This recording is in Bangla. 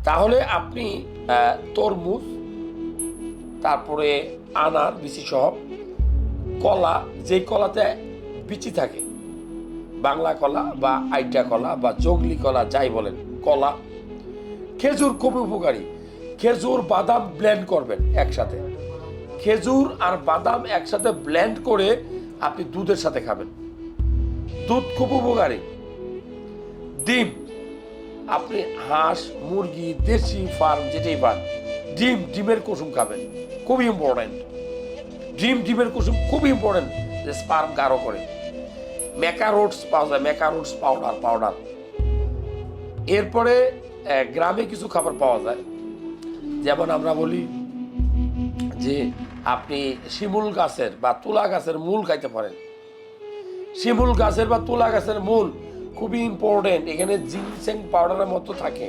তাহলে আপনি তরমুজ, তারপরে আনার বিচি সহ, কলা, যেই কলাতে বিচি থাকে, বাংলা কলা বা আইটা কলা বা জংলি কলা যাই বলেন, কলা, খেজুর খুবই উপকারী। খেজুর বাদাম ব্লেন্ড করবেন একসাথে, খেজুর আর বাদাম একসাথে ব্লেন্ড করে আপনি দুধের সাথে খাবেন, দুধ খুব উপকারী। ডিম, আপনি হাঁস, মুরগি, দেশি ফার্ম যেটাই পান, ডিমের কুসুম খাবেন, খুবই ইম্পর্টেন্ট। ডিমের কুসুম খুবই ইম্পর্টেন্ট, যে স্পার্ম গাঢ় করে। ম্যাকারোটস পাওয়া যায়, ম্যাকারোটস পাউডার। এরপরে গ্রামে কিছু খাবার পাওয়া যায়, যেমন আমরা বলি যে আপনি শিমুল গাছের বা তুলা গাছের মূল খাইতে পারেন। শিমুল গাছের বা তুলা গাছের মূল খুবই ইম্পর্টেন্ট, এখানে জিনসেং পাউডারের মতো থাকে।